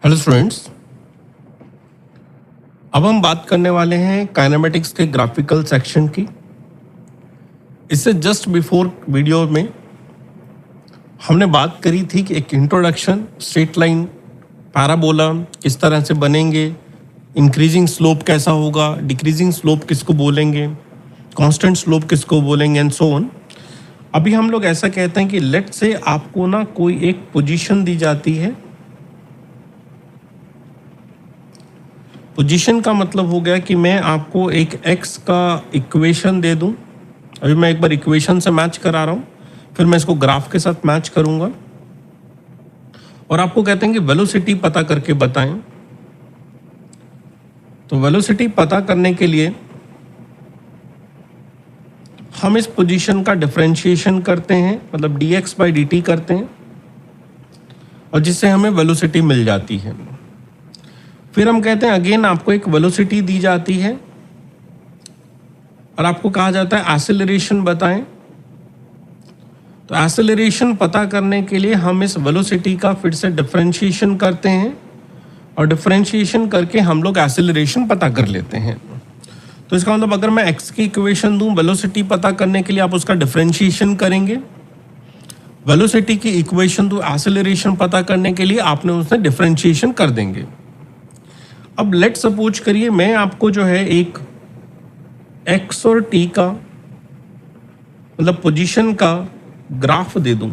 Hello students, अब हम बात करने वाले हैं काइनेमेटिक्स के ग्राफिकल सेक्शन की। इससे जस्ट बिफोर वीडियो में हमने बात करी थी कि एक इंट्रोडक्शन, स्ट्रेट लाइन, पैराबोला किस तरह से बनेंगे, इंक्रीजिंग स्लोप कैसा होगा, डिक्रीजिंग स्लोप किसको बोलेंगे, कांस्टेंट स्लोप किसको बोलेंगे एंड सो ऑन। अभी हम लोग ऐसा कहते हैं कि लेट से आपको ना कोई एक पोजीशन दी जाती है। पोजीशन का मतलब हो गया कि मैं आपको एक x का इक्वेशन दे दूं। अभी मैं एक बार इक्वेशन से मैच करा रहा हूं, फिर मैं इसको ग्राफ के साथ मैच करूंगा और आपको कहते हैं कि वेलोसिटी पता करके बताएं। तो वेलोसिटी पता करने के लिए हम इस पोजीशन का डिफरेंशिएशन करते हैं, मतलब dx/dt करते हैं और जिससे हमें वेलोसिटी मिल जाती है। फिर हम कहते हैं अगेन आपको एक वेलोसिटी दी जाती है और आपको कहा जाता है एक्सेलरेशन बताएं। तो एक्सेलरेशन पता करने के लिए हम इस वेलोसिटी का फिर से डिफरेंशिएशन करते हैं और डिफरेंशिएशन करके हम लोग एक्सेलरेशन पता कर लेते हैं। तो इसका मतलब अगर मैं x की इक्वेशन दूं वेलोसिटी पता करने के लिए, आप उसका डिफरेंशिएशन करेंगे। वेलोसिटी की इक्वेशन दूं एक्सेलरेशन पता करने के लिए, आपने उसमें डिफरेंशिएशन कर देंगे। अब लेट सपोज करिए मैं आपको जो है एक x और t का मतलब पोजीशन का ग्राफ दे दूं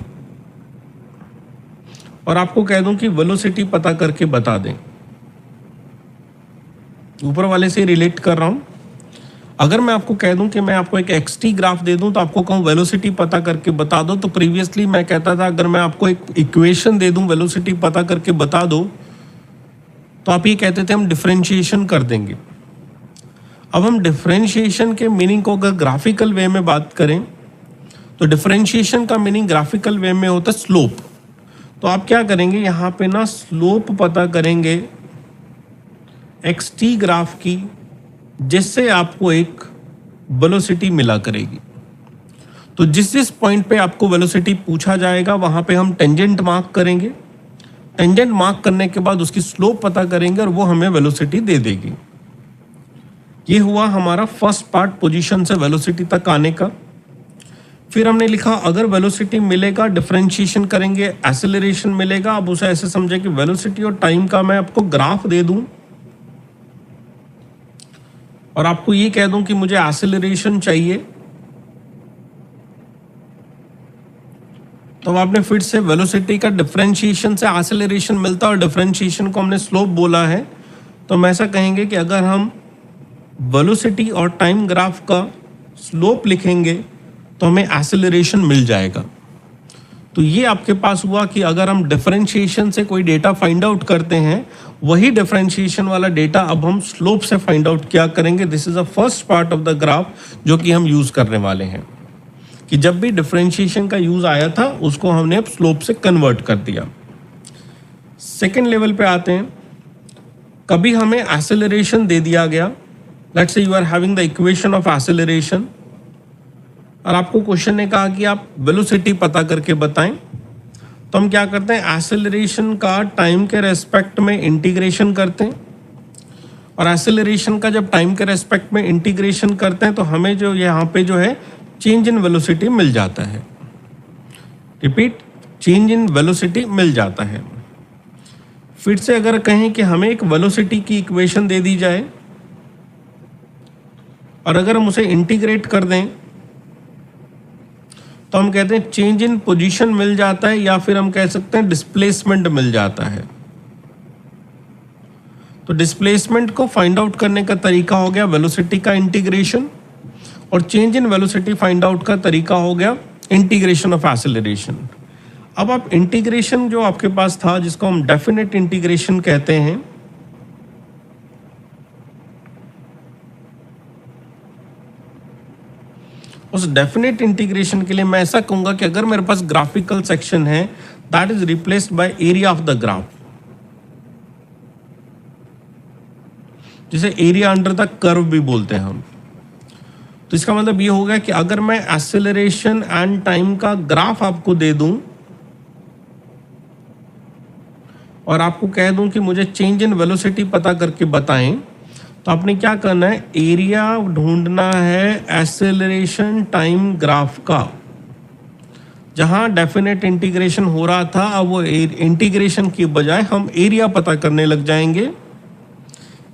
और आपको कह दूं कि वेलोसिटी पता करके बता दें। ऊपर वाले से रिलेट कर रहा हूं। अगर मैं आपको कह दूं कि मैं आपको एक xt ग्राफ दे दूं तो आपको कहूं वेलोसिटी पता करके बता दो, तो प्रीवियसली मैं कहता था अगर मैं आपको एक इक्वेशन दे दूं वेलोसिटी पता करके बता दो, तो आप ये कहते थे हम डिफरेंशिएशन कर देंगे। अब हम डिफरेंशिएशन के मीनिंग को अगर ग्राफिकल वे में बात करें तो डिफरेंशिएशन का मीनिंग ग्राफिकल वे में होता है स्लोप। तो आप क्या करेंगे, यहाँ पे ना स्लोप पता करेंगे xt ग्राफ की, जिससे आपको एक वेलोसिटी मिला करेगी। तो जिस पॉइंट पे आपको वेलोसिटी पूछा जाएगा वहाँ पे हम टेंजेंट मार्क करेंगे। टेंजेंट मार्क करने के बाद उसकी स्लोप पता करेंगे और वो हमें वेलोसिटी दे देगी। ये हुआ हमारा फर्स्ट पार्ट, पोजीशन से वेलोसिटी तक आने का। फिर हमने लिखा अगर वेलोसिटी मिलेगा डिफरेंशिएशन करेंगे, एक्सेलरेशन मिलेगा। अब उसे ऐसे समझे कि वेलोसिटी और टाइम का मैं आपको ग्राफ दे दूं और आपको ये कह दूं कि मुझे एक्सेलरेशन चाहिए, तो आपने फिर से वेलोसिटी का डिफरेंशिएशन से एक्सेलरेशन मिलता है और डिफरेंशिएशन को हमने स्लोप बोला है। तो हम ऐसा कहेंगे कि अगर हम वेलोसिटी और टाइम ग्राफ का स्लोप लिखेंगे तो हमें एक्सेलरेशन मिल जाएगा। तो ये आपके पास हुआ कि अगर हम डिफरेंशिएशन से कोई डेटा फाइंड आउट करते हैं, वही डिफरेंशिएशन वाला डेटा अब हम स्लोप से फाइंड आउट क्या करेंगे। This is the first part of the graph जो कि हम यूज करने वाले हैं, कि जब भी डिफरेंशिएशन का यूज आया था उसको हमने अब स्लोप से कन्वर्ट कर दिया। सेकेंड लेवल पे आते हैं। कभी हमें एक्सेलरेशन दे दिया गया, let's say you are having the equation of acceleration और आपको क्वेश्चन ने कहा कि आप वेलोसिटी पता करके बताएं। तो हम क्या करते हैं, एक्सेलरेशन का टाइम के रेस्पेक्ट में इंटीग्रेशन करते हैं और एक्सेलरेशन का जब टाइम के रेस्पेक्ट में इंटीग्रेशन करते हैं तो हमें जो यहाँ पे जो है चेंज इन वेलोसिटी मिल जाता है। रिपीट, चेंज इन वेलोसिटी मिल जाता है। फिर से अगर कहें कि हमें एक वेलोसिटी की इक्वेशन दे दी जाए और अगर हम उसे इंटीग्रेट कर दें तो हम कहते हैं चेंज इन पोजीशन मिल जाता है, या फिर हम कह सकते हैं डिस्प्लेसमेंट मिल जाता है। तो डिस्प्लेसमेंट को फाइंड आउट करने का तरीका हो गया वेलोसिटी का इंटीग्रेशन और change in velocity find out का तरीका हो गया इंटीग्रेशन ऑफ एक्सेलरेशन। अब आप इंटीग्रेशन जो आपके पास था, जिसको हम डेफिनेट इंटीग्रेशन कहते हैं, उस डेफिनेट इंटीग्रेशन के लिए मैं ऐसा कहूंगा कि अगर मेरे पास ग्राफिकल सेक्शन है that is replaced by area of the graph, जिसे एरिया अंडर द कर्व भी बोलते हैं हम। तो इसका मतलब ये होगा कि अगर मैं एक्सेलरेशन एंड टाइम का ग्राफ आपको दे दूं और आपको कह दूं कि मुझे चेंज इन वेलोसिटी पता करके बताएं, तो आपने क्या करना है, एरिया ढूंढना है एक्सेलरेशन टाइम ग्राफ का। जहां डेफिनेट इंटीग्रेशन हो रहा था, अब वो इंटीग्रेशन की बजाय हम एरिया पता करने लग जाएंगे।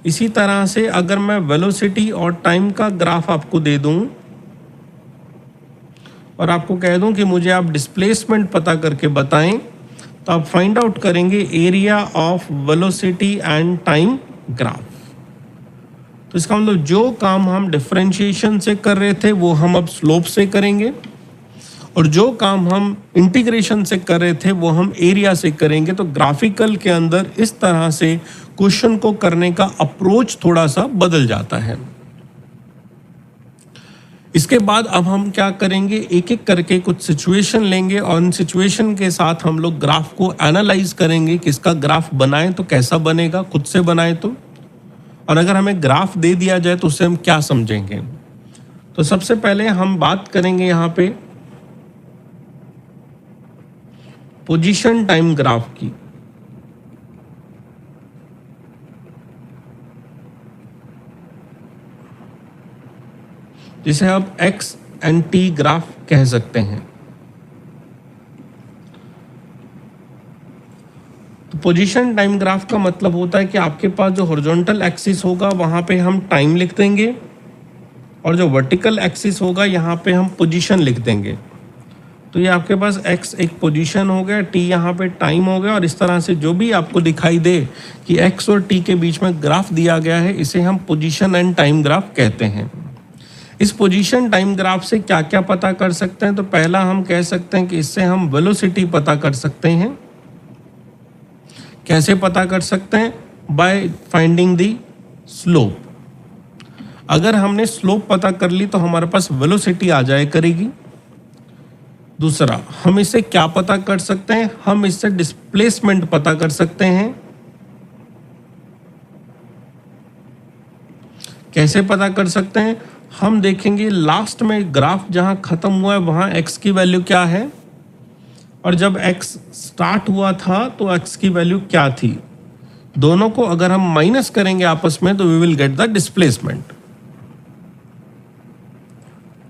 इसी तरह से अगर मैं वेलोसिटी और टाइम का ग्राफ आपको दे दूं और आपको कह दूं कि मुझे आप डिस्प्लेसमेंट पता करके बताएं, तो आप फाइंड आउट करेंगे area of velocity and time graph. तो इसका मतलब जो काम हम डिफरेंशिएशन से कर रहे थे वो हम अब स्लोप से करेंगे, और जो काम हम इंटीग्रेशन से कर रहे थे वो हम एरिया से करेंगे। तो ग्राफिकल के अंदर इस तरह से क्वेश्चन को करने का अप्रोच थोड़ा सा बदल जाता है। इसके बाद अब हम क्या करेंगे, एक एक करके कुछ सिचुएशन लेंगे और उन सिचुएशन के साथ हम लोग ग्राफ को एनालाइज करेंगे कि इसका ग्राफ बनाएं तो कैसा बनेगा, खुद से बनाएं तो, और अगर हमें ग्राफ दे दिया जाए तो उससे हम क्या समझेंगे। तो सबसे पहले हम बात करेंगे यहाँ पे पोजीशन टाइम ग्राफ की। जिसे आप एक्स एंड टी ग्राफ कह सकते हैं। तो पोजीशन टाइम ग्राफ का मतलब होता है कि आपके पास जो हॉरिजॉन्टल एक्सिस होगा वहां पे हम टाइम लिख देंगे, और जो वर्टिकल एक्सिस होगा यहाँ पे हम पोजीशन लिख देंगे। तो ये आपके पास x एक पोजीशन हो गया, t यहाँ पे टाइम हो गया, और इस तरह से जो भी आपको दिखाई दे कि x और t के बीच में ग्राफ दिया गया है, इसे हम पोजीशन एंड टाइम ग्राफ कहते हैं। इस पोजीशन टाइम ग्राफ से क्या क्या पता कर सकते हैं, तो पहला हम कह सकते हैं कि इससे हम वेलोसिटी पता कर सकते हैं। कैसे पता कर सकते हैं, बाय फाइंडिंग दी स्लोप। अगर हमने स्लोप पता कर ली तो हमारे पास वेलोसिटी आ जाए करेगी। दूसरा, हम इससे क्या पता कर सकते हैं, हम इससे डिस्प्लेसमेंट पता कर सकते हैं। कैसे पता कर सकते हैं, हम देखेंगे लास्ट में ग्राफ जहां खत्म हुआ है वहां x की वैल्यू क्या है, और जब x स्टार्ट हुआ था तो x की वैल्यू क्या थी। दोनों को अगर हम माइनस करेंगे आपस में तो we will get the displacement.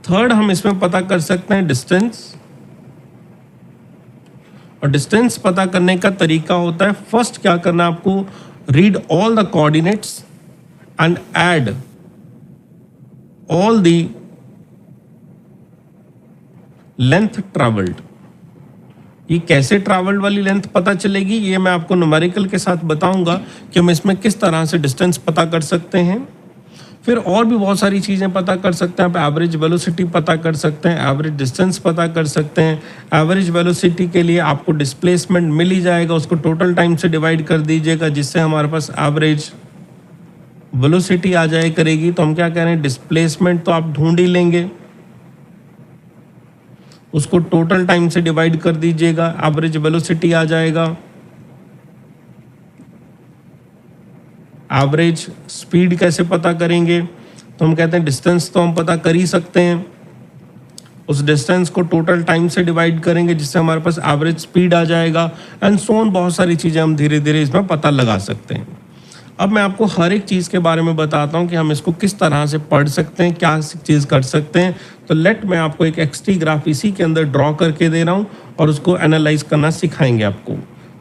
Third, हम इसमें पता कर सकते हैं डिस्टेंस, और डिस्टेंस पता करने का तरीका होता है, फर्स्ट क्या करना है आपको, read all the coordinates and add all the length travelled. ये कैसे ट्रैवल्ड वाली लेंथ पता चलेगी, ये मैं आपको न्यूमेरिकल के साथ बताऊंगा कि हम इसमें किस तरह से डिस्टेंस पता कर सकते हैं। फिर और भी बहुत सारी चीज़ें पता कर सकते हैं आप, एवरेज वेलोसिटी पता कर सकते हैं, एवरेज डिस्टेंस पता कर सकते हैं। एवरेज वेलोसिटी के लिए आपको डिस्प्लेसमेंट मिल ही जाएगा, उसको टोटल टाइम से डिवाइड कर दीजिएगा, जिससे हमारे पास एवरेज वेलोसिटी आ जाए करेगी। तो हम क्या कह रहे हैं, डिस्प्लेसमेंट तो आप ढूंढ ही लेंगे, उसको टोटल टाइम से डिवाइड कर दीजिएगा, एवरेज वेलोसिटी आ जाएगा। एवरेज स्पीड कैसे पता करेंगे, तो हम कहते हैं डिस्टेंस तो हम पता कर ही सकते हैं, उस डिस्टेंस को टोटल टाइम से डिवाइड करेंगे जिससे हमारे पास एवरेज स्पीड आ जाएगा, एंड सो ऑन। बहुत सारी चीज़ें हम धीरे धीरे इसमें पता लगा सकते हैं। अब मैं आपको हर एक चीज़ के बारे में बताता हूँ कि हम इसको किस तरह से पढ़ सकते हैं, क्या चीज़ कर सकते हैं। तो लेट मैं आपको एक एक्सटी ग्राफ इसी के अंदर ड्रॉ करके दे रहा हूँ और उसको एनालाइज करना सिखाएंगे आपको।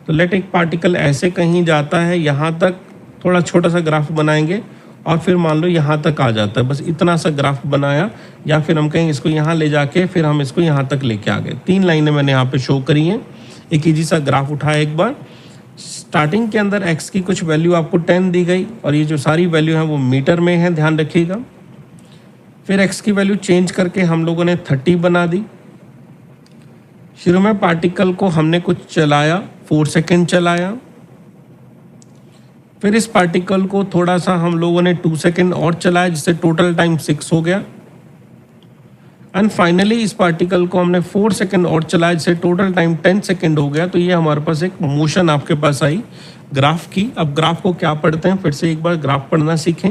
तो लेट एक पार्टिकल ऐसे कहीं जाता है, यहाँ तक थोड़ा छोटा सा ग्राफ बनाएंगे, और फिर मान लो यहाँ तक आ जाता है, बस इतना सा ग्राफ बनाया, या फिर हम कहेंगे इसको यहाँ ले जाके फिर हम इसको यहाँ तक लेके आ गए। 3 लाइनें मैंने यहाँ पे शो करी हैं। एक इजी सा ग्राफ उठाया, एक बार स्टार्टिंग के अंदर x की कुछ वैल्यू आपको 10 दी गई, और ये जो सारी वैल्यू है वो मीटर में है, ध्यान रखिएगा। फिर x की वैल्यू चेंज करके हम लोगों ने 30 बना दी। शुरू में पार्टिकल को हमने कुछ चलाया, 4 सेकेंड चलाया, फिर इस पार्टिकल को थोड़ा सा हम लोगों ने 2 सेकेंड और चलाया, जिससे टोटल टाइम 6 हो गया, एंड फाइनली इस पार्टिकल को हमने 4 सेकेंड और चलाया, जिससे टोटल टाइम 10 सेकेंड हो गया। तो ये हमारे पास एक मोशन आपके पास आई ग्राफ की। अब ग्राफ को क्या पढ़ते हैं, फिर से एक बार ग्राफ पढ़ना सीखें।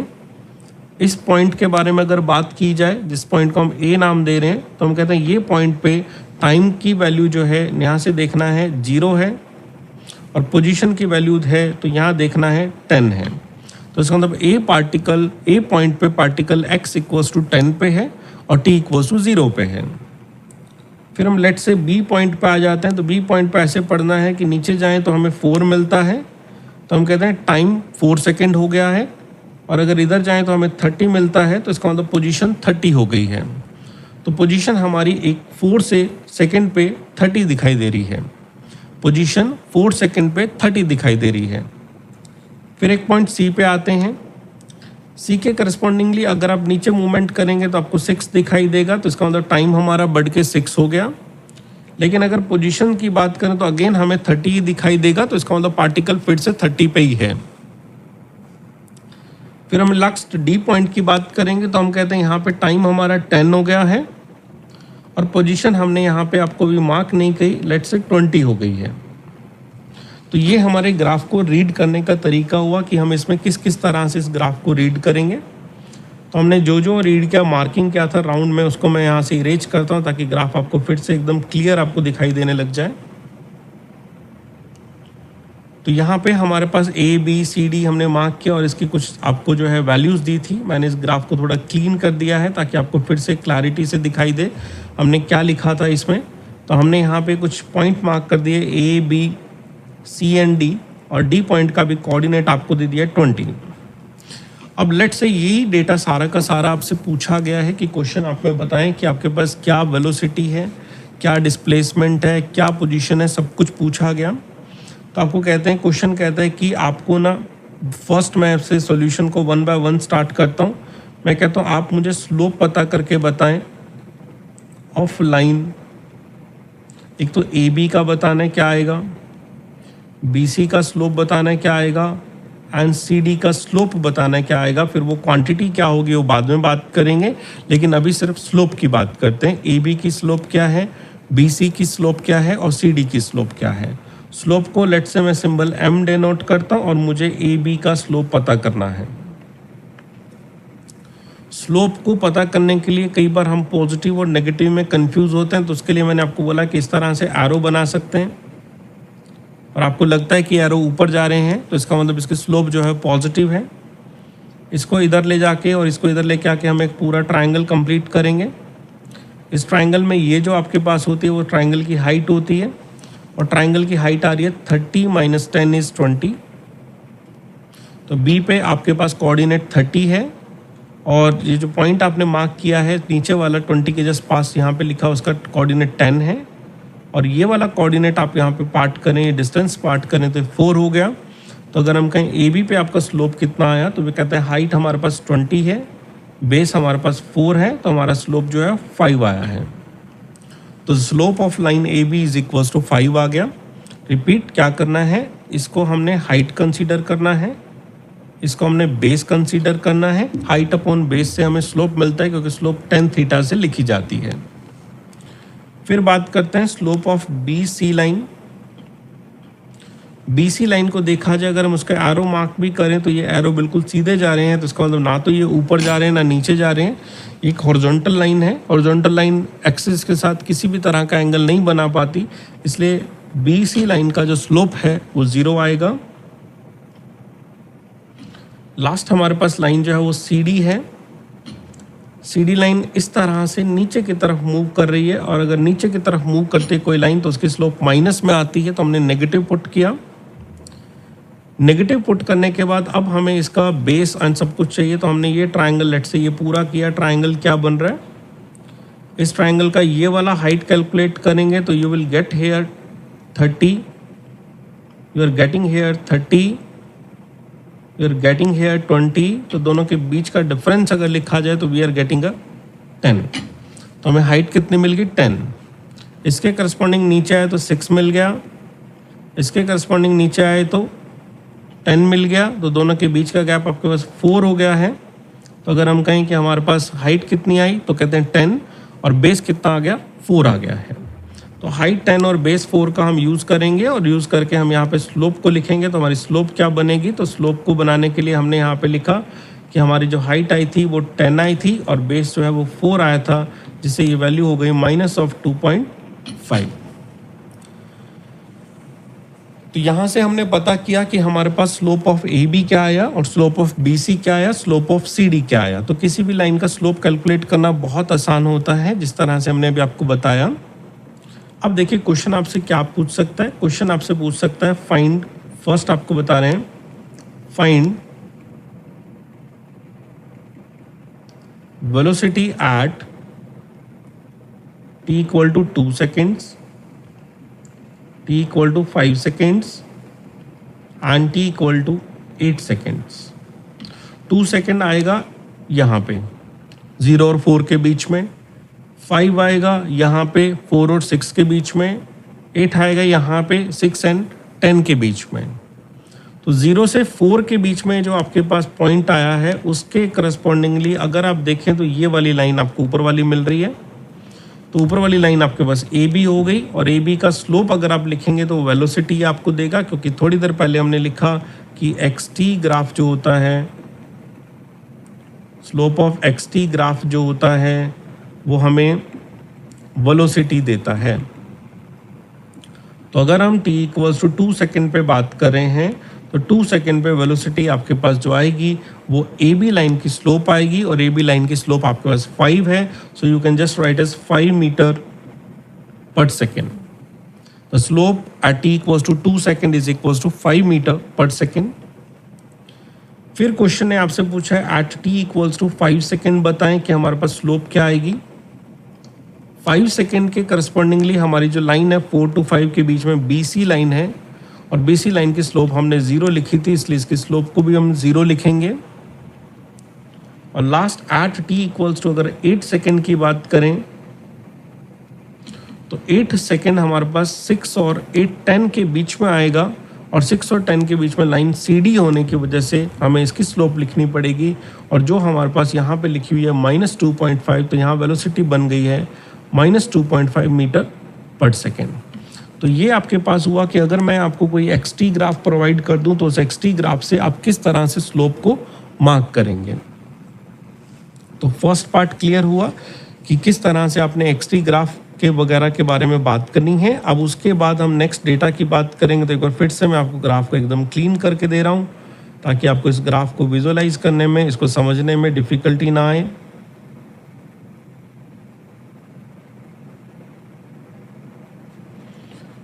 इस पॉइंट के बारे में अगर बात की जाए, जिस पॉइंट को हम ए नाम दे रहे हैं, तो हम कहते हैं ये पॉइंट पे टाइम की वैल्यू जो है यहाँ से देखना है 0 है, और पोजीशन की वैल्यू है तो यहाँ देखना है 10 है। तो इसका मतलब ए पॉइंट पे पार्टिकल x इक्वल्स टू 10 पे है और t इक्वल्स टू 0 पे है। फिर हम लेट से बी पॉइंट पे आ जाते हैं। तो बी पॉइंट पे ऐसे पढ़ना है कि नीचे जाएं तो हमें 4 मिलता है, तो हम कहते हैं टाइम 4 सेकेंड हो गया है। और अगर इधर जाएं तो हमें 30 मिलता है, तो इसका मतलब पोजीशन 30 हो गई है। तो पोजीशन हमारी एक 4 से सेकेंड पे 30 दिखाई दे रही है। पोजीशन 4 सेकेंड पे 30 दिखाई दे रही है। फिर एक पॉइंट सी पे आते हैं। सी के करस्पॉन्डिंगली अगर आप नीचे मूवमेंट करेंगे तो आपको 6 दिखाई देगा, तो इसका मतलब टाइम हमारा बढ़ के 6 हो गया। लेकिन अगर पोजीशन की बात करें तो अगेन हमें 30 दिखाई देगा, तो इसका मतलब पार्टिकल फिर से 30 पे ही है। फिर हम लास्ट डी पॉइंट की बात करेंगे तो हम कहते हैं यहाँ पे टाइम हमारा 10 हो गया है और पोजीशन हमने यहाँ पे आपको भी मार्क नहीं की, लेट से 20 हो गई है। तो ये हमारे ग्राफ को रीड करने का तरीका हुआ कि हम इसमें किस किस तरह से इस ग्राफ को रीड करेंगे। तो हमने जो रीड किया, मार्किंग क्या था राउंड में, उसको मैं यहाँ से इरेज करता हूँ ताकि ग्राफ आपको फिर से एकदम क्लियर आपको दिखाई देने लग जाए। तो यहाँ पे हमारे पास ए बी सी डी हमने मार्क किया और इसकी कुछ आपको जो है वैल्यूज़ दी थी। मैंने इस ग्राफ को थोड़ा क्लीन कर दिया है ताकि आपको फिर से क्लैरिटी से दिखाई दे हमने क्या लिखा था इसमें। तो हमने यहाँ पे कुछ पॉइंट मार्क कर दिए, A B C and D, और डी पॉइंट का भी कोऑर्डिनेट आपको दे दिया 20। अब लेट से यही डेटा सारा का सारा आपसे पूछा गया है कि क्वेश्चन आप में बताएं कि आपके पास क्या वेलोसिटी है, क्या डिस्प्लेसमेंट है, क्या पोजीशन है, सब कुछ पूछा गया। तो आपको कहते हैं, क्वेश्चन कहता है कि आपको ना फर्स्ट मैं आपसे सॉल्यूशन को 1 बाय 1 स्टार्ट करता हूँ। मैं कहता हूँ आप मुझे स्लोप पता करके बताएं ऑफ लाइन। एक तो ए बी का बताना है क्या आएगा, बी सी का स्लोप बताना है क्या आएगा, एंड सी डी का स्लोप बताना है क्या आएगा। फिर वो क्वांटिटी क्या होगी वो बाद में बात करेंगे, लेकिन अभी सिर्फ स्लोप की बात करते हैं। ए बी की स्लोप क्या है, बी सी की स्लोप क्या है और सी डी की स्लोप क्या है। स्लोप को लेट से मैं सिंबल एम डिनोट करता हूँ और मुझे ए बी का स्लोप पता करना है। स्लोप को पता करने के लिए कई बार हम पॉजिटिव और नेगेटिव में कंफ्यूज होते हैं, तो उसके लिए मैंने आपको बोला कि इस तरह से एरो बना सकते हैं और आपको लगता है कि एरो ऊपर जा रहे हैं तो इसका मतलब इसकी स्लोप जो है पॉजिटिव है। इसको इधर ले जाके और इसको इधर लेके आके हम एक पूरा ट्रायंगल कंप्लीट करेंगे। इस ट्रायंगल में ये जो आपके पास होती है वो ट्रायंगल की हाइट होती है और ट्रायंगल की हाइट आ रही है 30 माइनस 10 इज 20। तो बी पे आपके पास कोऑर्डिनेट 30 है और ये जो पॉइंट आपने मार्क किया है नीचे वाला 20 के जस्ट पास यहाँ पे लिखा उसका कोऑर्डिनेट 10 है और ये वाला कोऑर्डिनेट आप यहाँ पे पार्ट करें, डिस्टेंस पार्ट करें तो 4 हो गया। तो अगर हम कहें ए बी पे आपका स्लोप कितना आया तो वे कहते हैं हाइट हमारे पास 20 है, बेस हमारे पास 4 है, तो हमारा स्लोप जो है 5 आया है। तो slope of line A B is equals to 5 आ गया। रिपीट क्या करना है, इसको हमने हाइट कंसीडर करना है, इसको हमने बेस कंसीडर करना है। हाइट अपॉन बेस से हमें स्लोप मिलता है क्योंकि स्लोप 10 थीटा से लिखी जाती है। फिर बात करते हैं slope of B C line. B C line को देखा जाए अगर हम उसका एरो मार्क भी करें तो ये एरो बिल्कुल सीधे जा रहे हैं, तो इसका मतलब ना तो ये ऊपर जा रहे हैं ना नीचे जा रहे हैं। एक हॉरिजॉन्टल लाइन है, हॉरिजॉन्टल लाइन एक्सिस के साथ किसी भी तरह का एंगल नहीं बना पाती, इसलिए बी सी लाइन का जो स्लोप है वो 0 आएगा। लास्ट हमारे पास लाइन जो है वो सी डी है। सी डी लाइन इस तरह से नीचे की तरफ मूव कर रही है और अगर नीचे की तरफ मूव करते कोई लाइन तो उसकी स्लोप माइनस में आती है, तो हमने नेगेटिव पुट किया। नेगेटिव पुट करने के बाद अब हमें इसका बेस एंड सब कुछ चाहिए, तो हमने ये ट्रायंगल लेट से ये पूरा किया। ट्रायंगल क्या बन रहा है, इस ट्रायंगल का ये वाला हाइट कैलकुलेट करेंगे तो you will get here 30, you are getting here 30, you are getting here 20। तो दोनों के बीच का डिफरेंस अगर लिखा जाए तो वी आर गेटिंग 10। तो हमें हाइट कितनी मिल गई 10। इसके करस्पॉन्डिंग नीचे आए तो 6 मिल गया, इसके करस्पॉन्डिंग नीचे आए तो 10 मिल गया, तो दोनों के बीच का गैप आपके पास 4 हो गया है। तो अगर हम कहें कि हमारे पास हाइट कितनी आई तो कहते हैं 10 और बेस कितना आ गया 4 आ गया है। तो हाइट 10 और बेस 4 का हम यूज़ करेंगे और यूज़ करके हम यहाँ पे स्लोप को लिखेंगे। तो हमारी स्लोप क्या बनेगी, तो स्लोप को बनाने के लिए हमने यहाँ पे लिखा कि हमारी जो हाइट आई थी वो 10 आई थी और बेस जो है वो 4 आया था, जिससे ये वैल्यू हो गई -2.5। तो यहाँ से हमने पता किया कि हमारे पास स्लोप ऑफ ए बी क्या आया और स्लोप ऑफ बी सी क्या आया, स्लोप ऑफ सी डी क्या आया। तो किसी भी लाइन का स्लोप कैलकुलेट करना बहुत आसान होता है, जिस तरह से हमने अभी आपको बताया। अब देखिए क्वेश्चन आपसे क्या पूछ सकता है। क्वेश्चन आपसे पूछ सकता है फाइंड, फर्स्ट आपको बता रहे हैं find velocity at t equal to 2 seconds, t equal to 5 seconds and t equal to 8 seconds। 2 second आएगा यहाँ पे 0 और 4 के बीच में, 5 आएगा यहाँ पे 4 और 6 के बीच में, 8 आएगा यहाँ पे 6 एंड 10 के बीच में। तो 0 से 4 के बीच में जो आपके पास पॉइंट आया है उसके करस्पॉन्डिंगली अगर आप देखें तो ये वाली लाइन आपको ऊपर वाली मिल रही है। तो ऊपर वाली लाइन आपके पास ए बी हो गई और ए बी का स्लोप अगर आप लिखेंगे तो वेलोसिटी आपको देगा, क्योंकि थोड़ी देर पहले हमने लिखा कि एक्स टी ग्राफ जो होता है, slope of x T graph जो होता है वो हमें वेलोसिटी देता है। तो अगर हम t इक्वल्स टू 2 सेकेंड पे बात कर रहे हैं तो 2 सेकेंड पे वेलोसिटी आपके पास जो आएगी वो ए बी लाइन की स्लोप आएगी और ए बी लाइन की स्लोप आपके पास 5 है। So you can just write as 5 metre per second. The slope at t equals to 2 second is equals to 5 metre per second. फिर क्वेश्चन ने आपसे पूछा है at t equals to 5 second बताएं कि हमारे पास स्लोप क्या आएगी। 5 सेकेंड के करस्पॉन्डिंगली हमारी जो लाइन है 4 to 5 के बीच में BC लाइन है और BC लाइन की स्लोप हमने 0 लिखी थी, इसलिए इसकी स्लोप को भी हम 0 लिखेंगे। और last at t equals to अगर 8 सेकेंड की बात करें तो 8 सेकेंड हमारे पास 6 और 8 10 के बीच में आएगा और 6 और 10 के बीच में लाइन CD होने की वजह से हमें इसकी स्लोप लिखनी पड़ेगी। और जो हमारे पास यहाँ पे लिखी हुई है -2.5, तो यहाँ वेलोसिटी बन गई है -2.5 मीटर पर सेकेंड। तो ये आपके पास हुआ कि अगर मैं आपको कोई XT ग्राफ प्रोवाइड कर दूं तो उस XT ग्राफ से आप किस तरह से स्लोप को मार्क करेंगे। तो फर्स्ट पार्ट क्लियर हुआ कि किस तरह से आपने XT ग्राफ के वगैरह के बारे में बात करनी है। अब उसके बाद हम नेक्स्ट डेटा की बात करेंगे। तो एक बार फिर से मैं आपको ग्राफ को एकदम क्लीन करके दे रहा हूँ ताकि आपको इस ग्राफ को विजुअलाइज करने में, इसको समझने में डिफ़िकल्टी ना आए।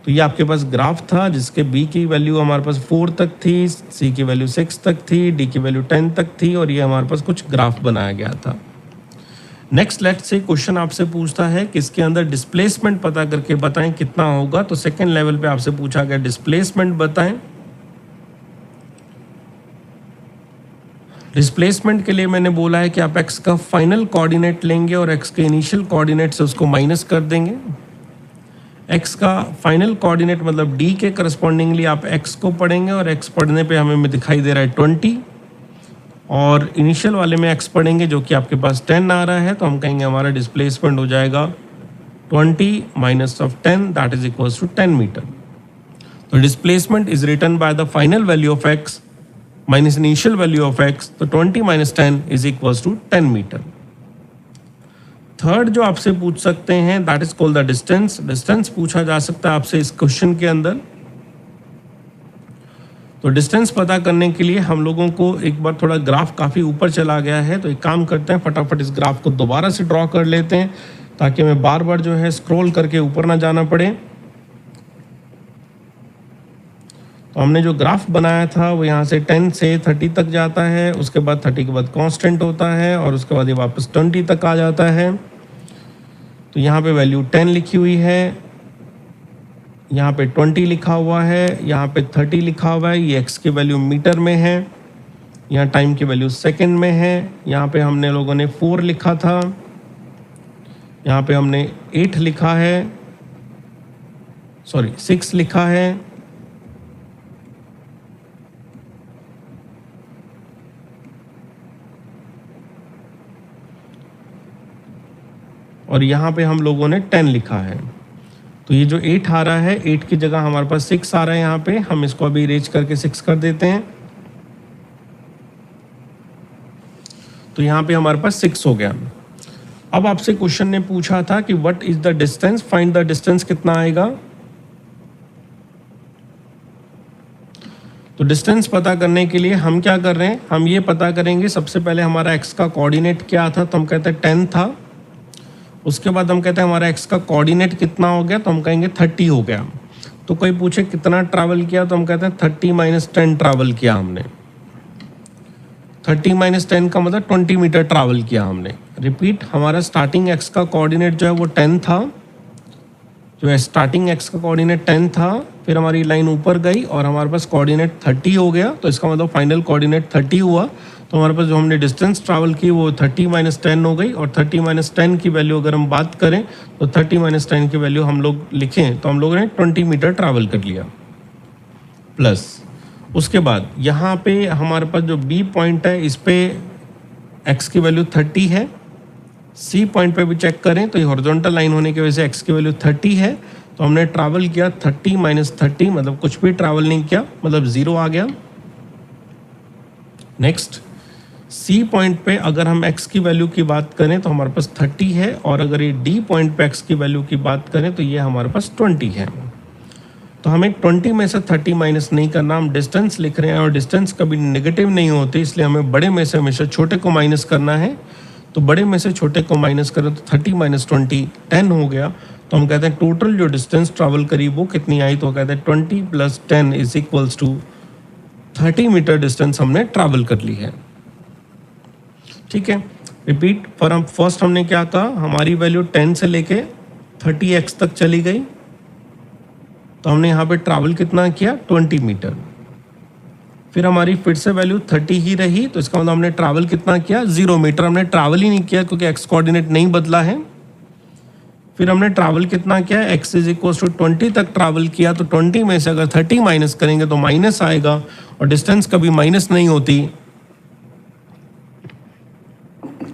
तो ये आपके पास ग्राफ था जिसके b की वैल्यू हमारे पास 4 तक थी, c की वैल्यू 6 तक थी, d की वैल्यू 10 तक थी और ये हमारे पास कुछ ग्राफ बनाया गया था। नेक्स्ट लेट से क्वेश्चन आपसे पूछता है कि इसके अंदर डिस्प्लेसमेंट पता करके बताएं कितना होगा। तो सेकेंड लेवल पे आपसे पूछा गया डिस्प्लेसमेंट बताएं। डिस्प्लेसमेंट के लिए मैंने बोला है कि आप x का फाइनल कोऑर्डिनेट लेंगे और x के इनिशियल कोऑर्डिनेट से उसको माइनस कर देंगे। x का फाइनल कोऑर्डिनेट मतलब d के करस्पॉन्डिंगली आप x को पढ़ेंगे और x पढ़ने पे हमें दिखाई दे रहा है 20 और इनिशियल वाले में x पढ़ेंगे जो कि आपके पास 10 आ रहा है। तो हम कहेंगे हमारा डिस्प्लेसमेंट हो जाएगा 20 minus of 10 that is equals to 10 metre. तो displacement is written by the final value of x minus initial value of x। तो 20 minus 10 is equals to 10 metre. Third जो आपसे पूछ सकते हैं that is called the distance. Distance पूछा जा सकता है आपसे इस क्वेश्चन के अंदर। तो डिस्टेंस पता करने के लिए हम लोगों को एक बार थोड़ा ग्राफ काफ़ी ऊपर चला गया है, तो एक काम करते हैं फटाफट इस ग्राफ को दोबारा से ड्रॉ कर लेते हैं ताकि हमें बार बार जो है स्क्रॉल करके ऊपर ना जाना पड़े। तो हमने जो ग्राफ बनाया था वो यहाँ से 10 से 30 तक जाता है, उसके बाद 30 के बाद कांस्टेंट होता है और उसके बाद ये वापस 20 तक आ जाता है। तो यहाँ पे वैल्यू 10 लिखी हुई है, यहाँ पे 20 लिखा हुआ है, यहाँ पे 30 लिखा हुआ है। ये x की वैल्यू मीटर में है, यहाँ टाइम की वैल्यू सेकंड में है। यहाँ पे हमने लोगों ने 4 लिखा था, यहाँ पे हमने 8 लिखा है, सॉरी 6 लिखा है। और यहाँ पे हम लोगों ने 10 लिखा है। तो ये जो 8 आ रहा है, 8 की जगह हमारे पास 6 आ रहा है। यहाँ पे हम इसको अभी इरेज करके 6 कर देते हैं। तो यहाँ पे हमारे पास 6 हो गया। अब आपसे क्वेश्चन ने पूछा था कि what is the distance, find the distance कितना आएगा। तो डिस्टेंस पता करने के लिए हम क्या कर रहे हैं, हम ये पता करेंगे सबसे पहले हमारा x का कोऑर्डिनेट क्या था, तो हम कहते हैं 10 था। उसके बाद हम कहते हैं हमारा x का कोऑर्डिनेट कितना हो गया, तो हम कहेंगे 30 हो गया। तो कोई पूछे कितना ट्रैवल किया, तो हम कहते हैं 30 - 10 ट्रैवल किया हमने। 30 - 10 का मतलब 20 मीटर ट्रैवल किया हमने। रिपीट, हमारा स्टार्टिंग x का कोऑर्डिनेट जो है वो 10 था, जो है स्टार्टिंग x का कोऑर्डिनेट 10 था, फिर हमारी लाइन ऊपर गई और हमारे पास कोऑर्डिनेट 30 हो गया, तो इसका मतलब फाइनल कोऑर्डिनेट 30 हुआ। तो हमारे पास जो हमने डिस्टेंस ट्रैवल की वो 30 - 10 हो गई, और 30 - 10 की वैल्यू अगर हम बात करें तो 30 - 10 की वैल्यू हम लोग लिखें तो हम लोगों ने 20 मीटर ट्रैवल कर लिया। प्लस उसके बाद यहाँ पे हमारे पास जो B पॉइंट है इस पे x की वैल्यू 30 है। C पॉइंट पे भी चेक करें तो ये हॉरिजॉन्टल लाइन होने की वजह से x की वैल्यू 30 है। तो हमने ट्रैवल किया 30 - 30, मतलब कुछ भी ट्रैवल नहीं किया, मतलब 0 आ गया। नेक्स्ट, C पॉइंट पे अगर हम x की वैल्यू की बात करें तो हमारे पास 30 है, और अगर ये D पॉइंट पे x की वैल्यू की बात करें तो ये हमारे पास 20 है। तो हमें 20 में से 30 माइनस नहीं करना, हम डिस्टेंस लिख रहे हैं और डिस्टेंस कभी नेगेटिव नहीं होती, इसलिए हमें बड़े में से हमेशा छोटे को माइनस करना है। तो बड़े में से छोटे को माइनस करें तो 30 - 20 10 हो गया। तो हम कहते हैं टोटल जो डिस्टेंस ट्रैवल करी वो कितनी आई, तो कहते हैं 20 + 10 = 30 मीटर डिस्टेंस हमने ट्रैवल कर ली है। ठीक है, रिपीट, फर्स्ट हमने क्या कहा, हमारी वैल्यू 10 से लेके 30x तक चली गई, तो हमने यहाँ पे ट्रैवल कितना किया 20 मीटर। फिर हमारी फिर से वैल्यू 30 ही रही, तो इसका मतलब हमने ट्रैवल कितना किया 0 मीटर, हमने ट्रैवल ही नहीं किया क्योंकि x कोऑर्डिनेट नहीं बदला है। फिर हमने ट्रैवल कितना किया, x = 20 तक ट्रैवल किया, तो 20 में से अगर 30 माइनस करेंगे तो माइनस आएगा, और डिस्टेंस कभी माइनस नहीं होती,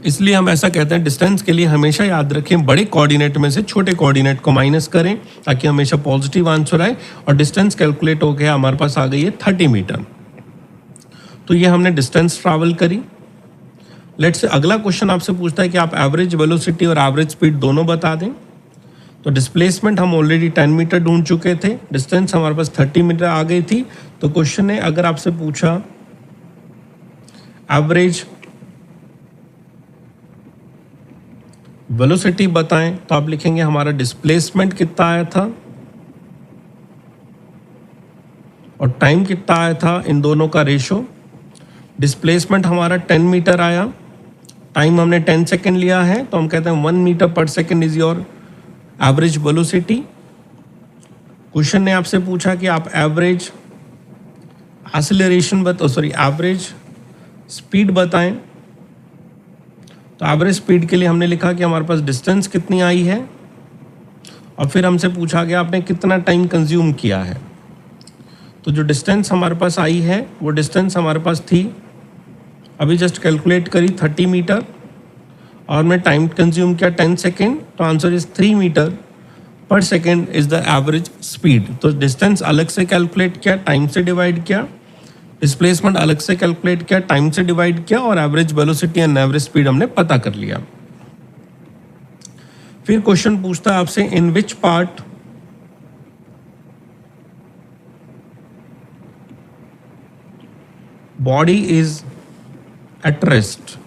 इसलिए हम ऐसा कहते हैं डिस्टेंस के लिए हमेशा याद रखें बड़े कोऑर्डिनेट में से छोटे कोऑर्डिनेट को माइनस करें ताकि हमेशा पॉजिटिव आंसर आए। और डिस्टेंस कैलकुलेट हो गया, हमारे पास आ गई है 30 मीटर। तो ये हमने डिस्टेंस ट्रैवल करी। लेट्स से अगला क्वेश्चन आपसे पूछता है कि आप एवरेज वेलोसिटी और एवरेज स्पीड दोनों बता दें। तो डिस्प्लेसमेंट हम ऑलरेडी 10 मीटर ढूंढ चुके थे, डिस्टेंस हमारे पास 30 मीटर आ गई थी। तो क्वेश्चन है, अगर आपसे पूछा एवरेज वेलोसिटी बताएं, तो आप लिखेंगे हमारा डिस्प्लेसमेंट कितना आया था और टाइम कितना आया था, इन दोनों का रेशो। डिस्प्लेसमेंट हमारा 10 मीटर आया, टाइम हमने 10 सेकेंड लिया है, तो हम कहते हैं 1 metre per second is your average velocity. Question ने आपसे पूछा कि आप एवरेज एक्सेलरेशन एवरेज स्पीड बताएं। तो एवरेज स्पीड के लिए हमने लिखा कि हमारे पास डिस्टेंस कितनी आई है, और फिर हमसे पूछा गया आपने कितना टाइम कंज्यूम किया है। तो जो डिस्टेंस हमारे पास आई है वो डिस्टेंस हमारे पास थी, अभी जस्ट कैलकुलेट करी 30 मीटर, और मैं टाइम कंज्यूम किया 10 सेकेंड, तो answer is 3 metre per second is the average speed. तो डिस्टेंस अलग से कैलकुलेट किया, टाइम से डिवाइड किया, डिस्प्लेसमेंट अलग से कैलकुलेट किया, टाइम से डिवाइड किया, और average velocity and average speed हमने पता कर लिया। फिर क्वेश्चन पूछता है आपसे, in which part body is at rest.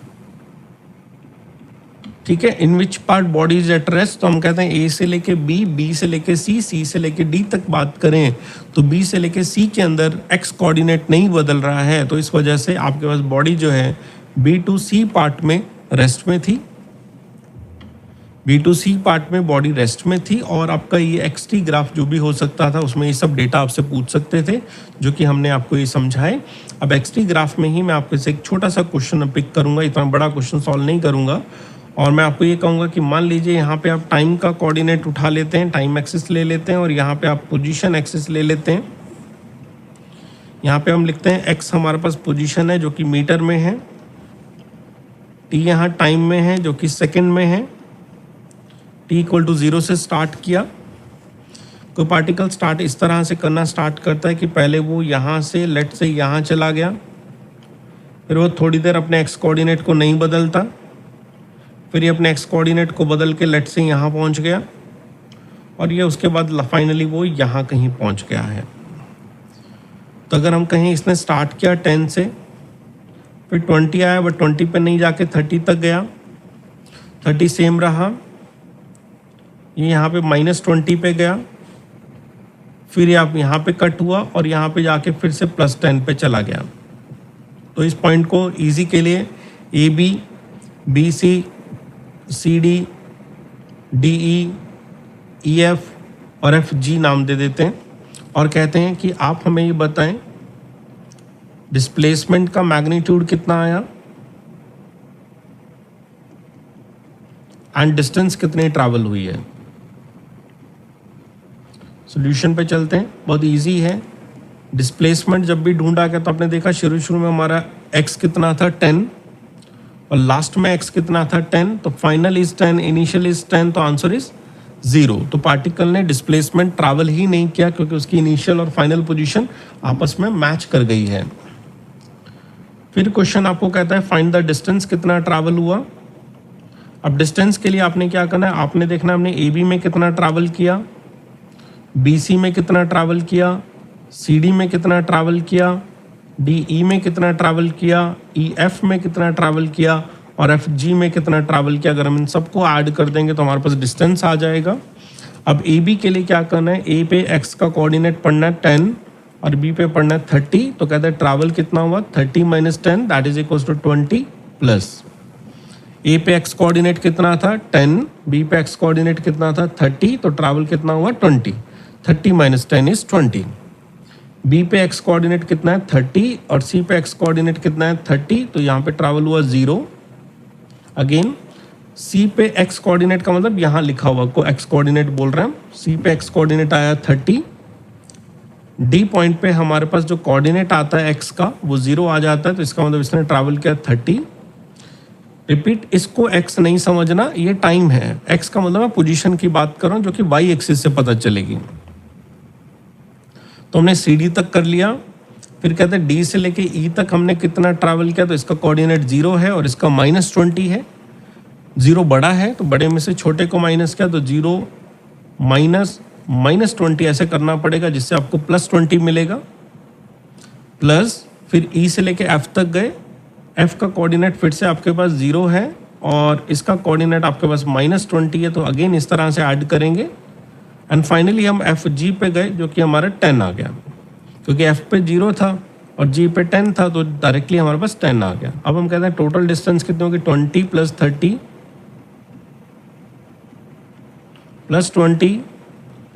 ठीक है, in which part body is at rest, तो हम कहते हैं ए से लेके बी, बी से लेके सी, सी से लेके डी तक बात करें तो बी से लेके सी के अंदर एक्स कोऑर्डिनेट नहीं बदल रहा है, तो इस वजह से आपके पास बॉडी जो है बी टू सी पार्ट में रेस्ट में थी, बी टू सी पार्ट में बॉडी रेस्ट में थी। और आपका ये एक्सटी ग्राफ जो भी हो सकता था उसमें ये सब डेटा आपसे पूछ सकते थे, जो कि हमने आपको ये समझाए। अब एक्सटी ग्राफ में ही मैं आपको से एक छोटा सा क्वेश्चन पिक करूंगा, इतना बड़ा क्वेश्चन सॉल्व नहीं करूंगा, और मैं आपको ये कहूँगा कि मान लीजिए यहाँ पे आप टाइम का कोऑर्डिनेट उठा लेते हैं, टाइम एक्सिस ले लेते हैं, और यहाँ पे आप पोजीशन एक्सिस ले लेते हैं। यहाँ पे हम लिखते हैं एक्स हमारे पास पोजीशन है जो कि मीटर में है, टी यहाँ टाइम में है जो कि सेकंड में है, टी = 0 से स्टार्ट किया। कोई पार्टिकल स्टार्ट इस तरह से करना स्टार्ट करता है कि पहले वो यहाँ से लेट से यहाँ चला गया, फिर वो थोड़ी देर अपने एक्स कोऑर्डिनेट को नहीं बदलता, फिर ये अपने एक्स कोऑर्डिनेट को बदल के लेट से यहाँ पहुँच गया, और ये उसके बाद फाइनली वो यहाँ कहीं पहुँच गया है। तो अगर हम कहें इसने स्टार्ट किया 10 से, फिर 20 आया, बट 20 पे नहीं जाके 30 तक गया, 30 सेम रहा, ये यहाँ पे -20 पे गया, फिर आप यहाँ पे कट हुआ और यहाँ पे जाके फिर से +10 पे चला गया। तो इस पॉइंट को इजी के लिए AB, BC, CD, DE, EF और FG नाम दे देते हैं और कहते हैं कि आप हमें ये बताएं डिस्प्लेसमेंट का मैग्नीट्यूड कितना आया एंड डिस्टेंस कितनी ट्रैवल हुई है। सॉल्यूशन पे चलते हैं, बहुत इजी है। डिस्प्लेसमेंट जब भी ढूंढा गया तो आपने देखा शुरू में हमारा x कितना था 10 और लास्ट में x कितना था 10, तो फाइनल इज 10, इनिशियल इज 10, तो आंसर इज 0। तो पार्टिकल ने डिस्प्लेसमेंट ट्रैवल ही नहीं किया क्योंकि उसकी इनिशियल और फाइनल पोजीशन आपस में मैच कर गई है। फिर क्वेश्चन आपको कहता है फाइंड द डिस्टेंस, कितना ट्रैवल हुआ। अब डिस्टेंस के लिए आपने क्या करना है, आपने देखना हमने AB में कितना ट्रैवल किया, BC में कितना ट्रैवल किया, CD में कितना ट्रैवल किया, DE में कितना ट्रैवल किया, EF में कितना ट्रैवल किया और FG में कितना ट्रैवल किया। अगर हम इन सबको ऐड कर देंगे तो हमारे पास डिस्टेंस आ जाएगा। अब AB के लिए क्या करना है, A पे x का कोऑर्डिनेट पढ़ना है 10 और B पे पढ़ना है 30, तो कहते हैं ट्रैवल कितना हुआ 30 - 10 that is equals to 20 plus A पे x कोऑर्डिनेट कितना था 10, B पे x कोऑर्डिनेट कितना था 30, तो ट्रैवल कितना हुआ 20, 30 - 10 इज 20। B पे x कोऑर्डिनेट कितना है 30 और C पे x कोऑर्डिनेट कितना है 30, तो यहाँ पे ट्रैवल हुआ 0। अगेन C पे x कोऑर्डिनेट का मतलब यहाँ लिखा हुआ को x कोऑर्डिनेट बोल रहे हैं हम, C पे x कोऑर्डिनेट आया 30, D पॉइंट पे हमारे पास जो कोऑर्डिनेट आता है x का वो 0 आ जाता है, तो इसका मतलब इसने ट्रैवल किया 30। रिपीट, इसको x नहीं समझना, ये टाइम है, x का मतलब मैं पोजीशन की बात कर रहा हूँ जो कि y एक्सिस से पता चलेगी। तो हमने CD तक कर लिया, फिर कहते हैं D से लेके E तक हमने कितना ट्रैवल किया, तो इसका कोऑर्डिनेट 0 है और इसका -20 है। 0 बड़ा है तो बड़े में से छोटे को माइनस किया, तो 0 -20 ऐसे करना पड़ेगा जिससे आपको +20 मिलेगा। प्लस फिर E से लेके F तक गए, F का कोऑर्डिनेट फिर से आपके पास 0 है और इसका कोऑर्डिनेट आपके पास -20 है, तो अगेन इस तरह से ऐड करेंगे एंड फाइनली हम FG पे गए जो कि हमारा 10 आ गया, क्योंकि F पे 0 था और G पे 10 था, तो डायरेक्टली हमारे पास 10 आ गया। अब हम कहते हैं टोटल डिस्टेंस कितनी होगी 20 + 30 + 20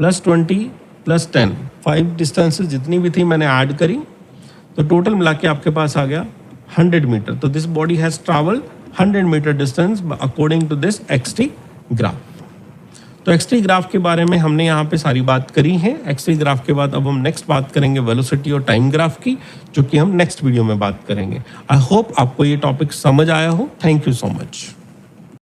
+ 20 + 10, 5 डिस्टेंसेस जितनी भी थी मैंने ऐड करी, तो टोटल मिला के आपके पास आ गया 100 मीटर। तो this body has travelled 100 metre distance according to this XT graph. तो XT ग्राफ के बारे में हमने यहाँ पे सारी बात करी है। XT ग्राफ के बाद अब हम नेक्स्ट बात करेंगे वेलोसिटी और टाइम ग्राफ की, जो कि हम नेक्स्ट वीडियो में बात करेंगे। आई होप आपको ये टॉपिक समझ आया हो। Thank you so much.